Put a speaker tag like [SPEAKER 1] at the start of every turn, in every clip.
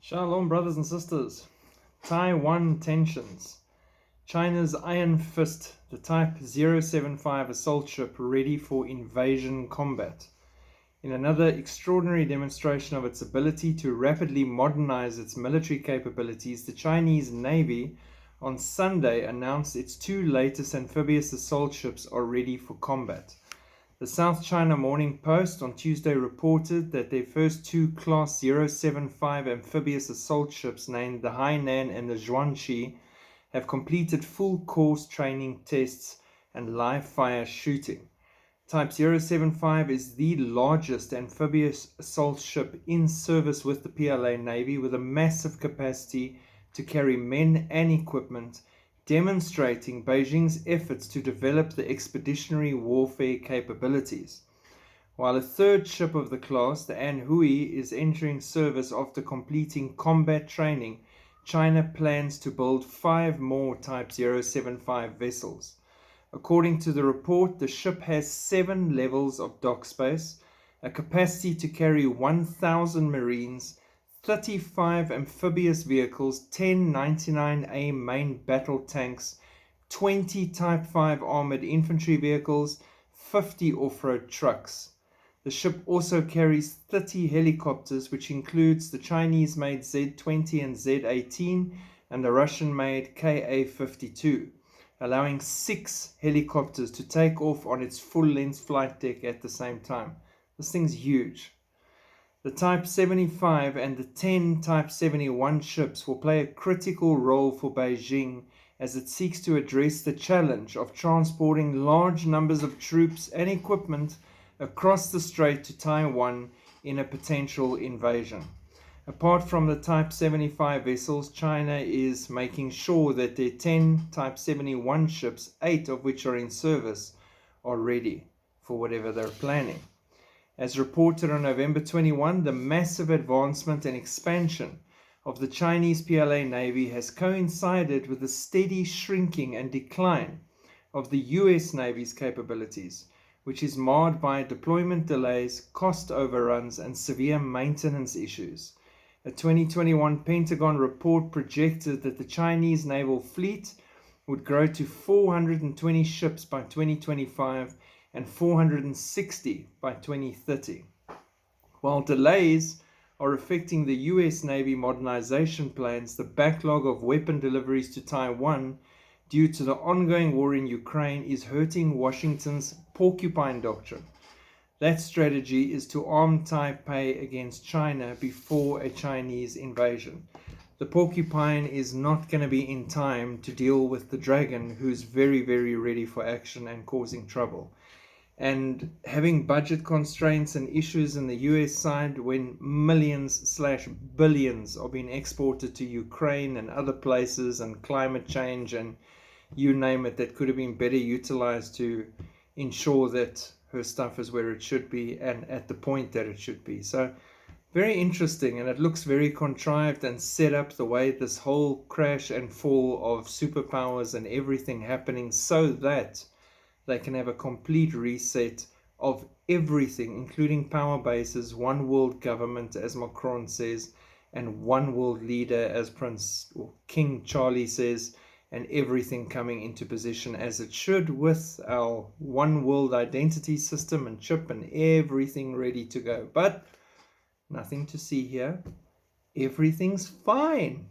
[SPEAKER 1] Shalom, brothers and sisters. Taiwan tensions. China's Iron Fist, the Type 075 assault ship ready for invasion combat. In another extraordinary demonstration of its ability to rapidly modernize its military capabilities, the Chinese Navy on Sunday announced its two latest amphibious assault ships are ready for combat. The South China Morning Post on Tuesday reported that their first two Class 075 amphibious assault ships, named the Hainan and the Zhuangqi, have completed full course training tests and live-fire shooting. Type 075 is the largest amphibious assault ship in service with the PLA Navy, with a massive capacity to carry men and equipment, demonstrating Beijing's efforts to develop the expeditionary warfare capabilities. While a third ship of the class, the Anhui, is entering service after completing combat training, China plans to build 5 more Type 075 vessels. According to the report, the ship has 7 levels of dock space, a capacity to carry 1,000 Marines, 35 amphibious vehicles, 10 99A main battle tanks, 20 Type 5 armored infantry vehicles, 50 off-road trucks. The ship also carries 30 helicopters, which includes the Chinese-made Z-20 and Z-18 and the Russian-made Ka-52, allowing 6 helicopters to take off on its full-length flight deck at the same time. This thing's huge. The Type 75 and the 10 Type 71 ships will play a critical role for Beijing as it seeks to address the challenge of transporting large numbers of troops and equipment across the strait to Taiwan in a potential invasion. Apart from the Type 75 vessels, China is making sure that their 10 Type 71 ships, 8 of which are in service, are ready for whatever they're planning. As reported on November 21, the massive advancement and expansion of the Chinese PLA Navy has coincided with the steady shrinking and decline of the US Navy's capabilities, which is marred by deployment delays, cost overruns, and severe maintenance issues. A 2021 Pentagon report projected that the Chinese naval fleet would grow to 420 ships by 2025 and 460 by 2030. While delays are affecting the US Navy modernization plans, the backlog of weapon deliveries to Taiwan due to the ongoing war in Ukraine is hurting Washington's porcupine doctrine. That strategy is to arm Taipei against China before a Chinese invasion. The porcupine is not going to be in time to deal with the dragon, who's very, very ready for action and causing trouble. And having budget constraints and issues in the US side when millions/billions are being exported to Ukraine and other places, and climate change and you name it, that could have been better utilized to ensure that her stuff is where it should be and at the point that it should be. So very interesting, and it looks very contrived and set up, the way this whole crash and fall of superpowers and everything happening, so that they can have a complete reset of everything, including power bases, one world government, as Macron says, and one world leader, as Prince or King Charlie says, and everything coming into position as it should, with our one world identity system and chip and everything ready to go. But nothing to see here. Everything's fine.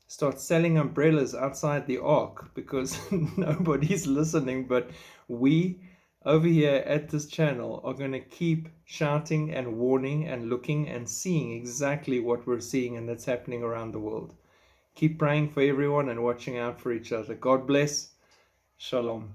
[SPEAKER 1] Start selling umbrellas outside the ark because nobody's listening, but we over here at this channel are going to keep shouting and warning and looking and seeing exactly what we're seeing and that's happening around the world. Keep praying for everyone and watching out for each other. God bless. Shalom.